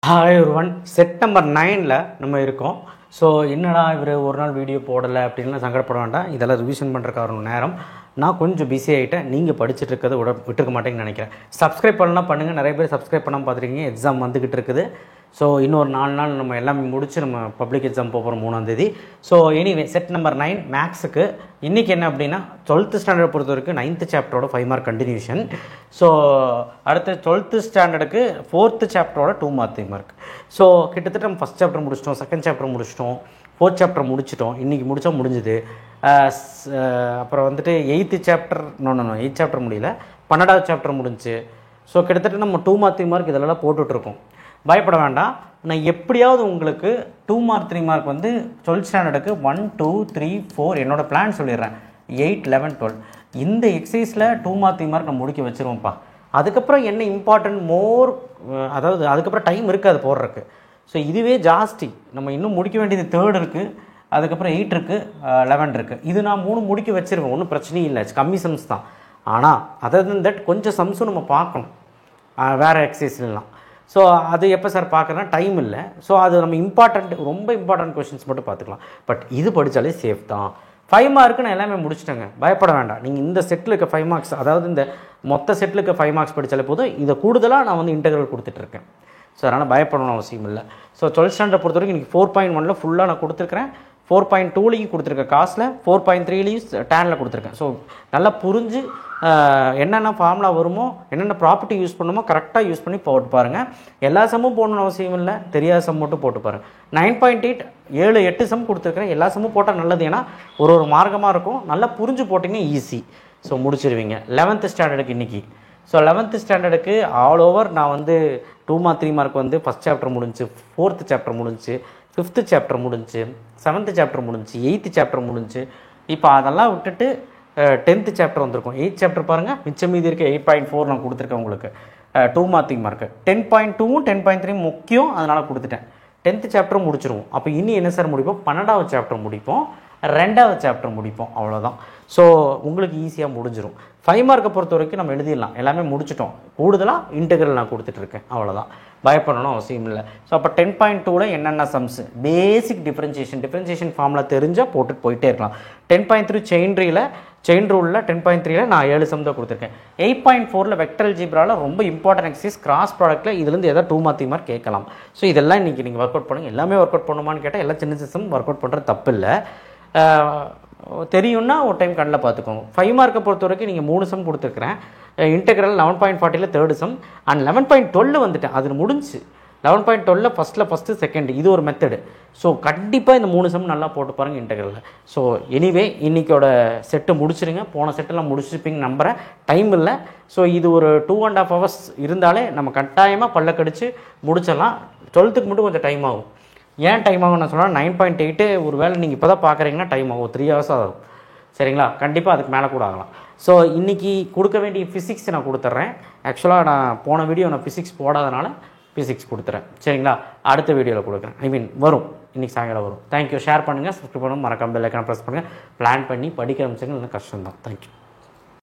Hi ஒருவன் set number 9ல் நம்ம இருக்கோம். ஸோ என்னடா இவர் ஒரு நாள் வீடியோ போடலை அப்படின்லாம் சங்கடப்பட வேண்டாம். இதெல்லாம் ரிவிஷன் பண்ணுறக்கான நேரம். நான் கொஞ்சம் பிஸி ஆகிட்டேன். நீங்கள் படிச்சுட்டு இருக்கிறத விட்டுருக்க மாட்டேங்கன்னு நினைக்கிறேன். சப்ஸ்கிரைப் பண்ணலாம் பண்ணுங்கள். நிறைய பேர் சப்ஸ்கிரைப் பண்ணாமல் பார்த்துருக்கீங்க. எக்ஸாம் வந்துக்கிட்டு இருக்குது. ஸோ இன்னொரு 4 நாள் நம்ம எல்லாமே முடிச்சு நம்ம பப்ளிக் எக்ஸாம் போகிறோம் 3ஆம் தேதி. ஸோ எனிவே செட் நம்பர் 9 மேக்ஸுக்கு இன்றைக்கி என்ன அப்படின்னா 12th ஸ்டாண்டர்ட் பொறுத்த வரைக்கும் 9th சாப்டரோட 5 மார்க் கண்டினியூஷன். ஸோ அடுத்து 12th ஸ்டாண்டர்டுக்கு 4th சாப்டரோட 2 mark 3 mark. So கிட்டத்தட்ட நம்ம ஃபஸ்ட் சாப்டர் முடிச்சிட்டோம், செகண்ட் சாப்டர் முடிச்சிட்டோம், 4th சாப்டர் முடிச்சிட்டோம். இன்றைக்கி முடித்தா முடிஞ்சுது. அப்புறம் வந்துட்டு 8th சாப்டர் 8th சாப்டர் முடியல, 12வது சாப்டர் முடிஞ்சு. ஸோ கிட்டத்தட்ட நம்ம 2 மார்க் 3 மார்க் இதெல்லாம் போட்டுட்ருக்கோம். பயப்பட வேண்டாம். நான் எப்படியாவது உங்களுக்கு 2 மார்க் 3 மார்க் வந்து 12th ஸ்டாண்டர்டுக்கு 1 2 3 4 என்னோட பிளான் சொல்லிடுறேன். 8 11 12 இந்த எக்ஸசைஸில் 2 மார்க் 3 மார்க் நான் முடிக்க வச்சுருவோம்ப்பா. அதுக்கப்புறம் என்ன இம்பார்ட்டன்ட் மோர், அதாவது அதுக்கப்புறம் டைம் இருக்காது போடுறதுக்கு. ஸோ இதுவே ஜாஸ்தி. நம்ம இன்னும் முடிக்க வேண்டியது 3rd இருக்குது, அதுக்கப்புறம் 8 இருக்குது, 11 இருக்குது. இது நான் 3 முடிக்க வச்சுருவேன், ஒன்றும் பிரச்சனையும் இல்லை. கம்மி சம்ஸ் தான். ஆனால் அதர் தென் தட் கொஞ்சம் சம்ஸும் நம்ம பார்க்கணும் வேறு எக்ஸசைஸ்லாம். ஸோ அது எப்போ சார் பார்க்குறேன்னா டைம் இல்லை. ஸோ அது நம்ம ரொம்ப இம்பார்ட்டன்ட் கொஷின்ஸ் மட்டும் பார்த்துக்கலாம். பட் இது படித்தாலே சேஃப் தான். 5 மார்க்கு நான் எல்லாமே முடிச்சிட்டேங்க. பயப்பட வேண்டாம். நீங்கள் இந்த செட்டில் இருக்க 5 மார்க்ஸ், அதாவது இந்த மொத்த செட்டில் இருக்க 5 மார்க்ஸ் படித்தாலே போதும். இதை கூடுதலாக நான் வந்து இன்டெக்ரல் கொடுத்துட்ருக்கேன். ஸோ அதனால் பயப்படணும் அவசியம் இல்லை. ஸோ 12th ஸ்டாண்டர்ட் பொறுத்த வரைக்கும் இன்றைக்கி 4.1 ஃபுல்லாக நான் கொடுத்துருக்கிறேன். 4.2லையும் கொடுத்துருக்கேன் காசில், 4.3லையும் டேனில் கொடுத்துருக்கேன். ஸோ நல்லா புரிஞ்சு என்னென்ன ஃபார்முலா வருமோ, என்னென்ன ப்ராப்பர்ட்டி யூஸ் பண்ணுமோ கரெக்டாக யூஸ் பண்ணி போட்டு பாருங்கள். எல்லா சம்மும் போடணும்னு அவசியம் இல்லை, தெரியாத சம் மட்டும் போட்டு பாருங்கள். 9.8 7-8 சம் கொடுத்துருக்குறேன். எல்லா சம்மும் போட்டால் நல்லது. ஏன்னா ஒரு மார்க்கமாக இருக்கும். நல்லா புரிஞ்சு போட்டிங்கன்னா ஈஸி. ஸோ முடிச்சிருவீங்க. 11th ஸ்டாண்டர்டுக்கு இன்றைக்கி. ஸோ 11th ஸ்டாண்டர்டுக்கு ஆல் ஓவர் நான் வந்து 2 மார்க் 3 மார்க் வந்து ஃபஸ்ட் சாப்டர் முடிஞ்சு, 4th சாப்டர் முடிஞ்சு, 5th சாப்டர் முடிஞ்சு, 7th சாப்டர் முடிஞ்சு, 8th சாப்டர் முடிஞ்சு. இப்போ அதெல்லாம் விட்டுட்டு 10th சாப்டர் வந்திருக்கும். 8th சாப்டர் பாருங்கள், மிச்சம் மீதி இருக்க 8.4 நான் கொடுத்துருக்கேன் உங்களுக்கு. 2 மார்க் 3 மார்க்கு. 10.2 10.3 முக்கியம், அதனால் கொடுத்துட்டேன். 10th சாப்டரும் முடிச்சிருவோம். அப்போ இனி என்ன சார் முடிப்போம்? 12வது சாப்டர் முடிப்போம், 2வது சாப்டர் முடிப்போம். அவ்வளோதான். ஸோ உங்களுக்கு ஈஸியாக முடிஞ்சிடும். 5 மார்க்கை பொறுத்த வரைக்கும் நம்ம எழுதிடலாம். எல்லாமே முடிச்சிட்டோம். கூடுதலாக இன்டெக்ரல் நான் கொடுத்துட்ருக்கேன். அவ்வளோதான். பயப்படணும் அவசியம் இல்லை. ஸோ அப்போ 10.2ல் என்னென்ன சம்ஸ், பேசிக் டிஃப்ரென்சியேஷன் ஃபார்முலா தெரிஞ்சால் போட்டுட்டு போயிட்டே இருக்கலாம். 10.3 செயின் ரூலில் 10.3ல் நான் 7 சம் தான் கொடுத்துருக்கேன். 8.4ல் வெக்டர் அல்ஜிப்ராவில் ரொம்ப இம்பார்ட்டன்ட் எக்ஸசைஸ் கிராஸ் ப்ராடக்ட்டில் இதுலேருந்து எதாவது 2 மார்க் 3 மார்க் கேட்கலாம். ஸோ இதெல்லாம் இன்றைக்கி நீங்கள் ஒர்க் அவுட் பண்ணுங்கள். எல்லாமே ஒர்க் அவுட் பண்ணுமான்னு கேட்டால் எல்லாம் சின்ன சிஸ்டம் ஒர்க் அவுட் பண்ணுறது தப்பு இல்லை. தெரியும்னா ஒரு டைம் கண்ணில் பார்த்துக்கோங்க. 5 மார்க்கை பொறுத்த வரைக்கும் நீங்கள் 3 சம் கொடுத்துருக்குறேன். இன்டெக்ரல் 11.40ல் 3rd சம் அண்ட் 11.12 வந்துட்டேன். அது முடிஞ்சு 11.12ல் ஃபஸ்ட்டு செகண்ட். இது ஒரு மெத்தடு. ஸோ கண்டிப்பாக இந்த 3 சம் நல்லா போட்டு பாருங்கள் இன்டெக்ரலில். ஸோ எனிவே இன்றைக்கோட செட்டு முடிச்சிருங்க. போன செட்டெல்லாம் முடிச்சிருப்பீங்க நம்புகிறேன். டைம் இல்லை. ஸோ இது ஒரு 2.5 hours இருந்தாலே நம்ம கட்டாயமாக பல்ல கடிச்சு முடிச்சிடலாம். 12th மட்டும் கொஞ்சம் டைம் ஆகும். ஏன் டைம் ஆகும் நான் சொன்னால் 9.8 ஒரு வேளை நீங்கள் இப்போ தான் பார்க்குறீங்கன்னா டைம் ஆகும். 3 hours ஆகும். சரிங்களா? கண்டிப்பாக அதுக்கு மேலே கூட ஆகலாம். ஸோ இன்றைக்கி கொடுக்க வேண்டிய ஃபிசிக்ஸ் நான் கொடுத்துட்றேன். ஆக்சுவலாக நான் போன வீடியோ நான் ஃபிசிக்ஸ் போடாதனால ஃபிசிக்ஸ் கொடுத்துறேன். சரிங்களா? அடுத்த வீடியோவில் கொடுக்குறேன். வரும். இன்றைக்கி சாயங்காலம் வரும். தேங்க்யூ. ஷேர் பண்ணுங்கள், சப்ஸ்கிரைப் பண்ணுங்கள், மறக்காம பெல் ஐக்கானை ப்ரெஸ் பண்ணுங்கள். பிளான் பண்ணி படிக்க ஆரம்பிச்சிங்க. இல்லை கஷ்டம் தான். தேங்க்யூ.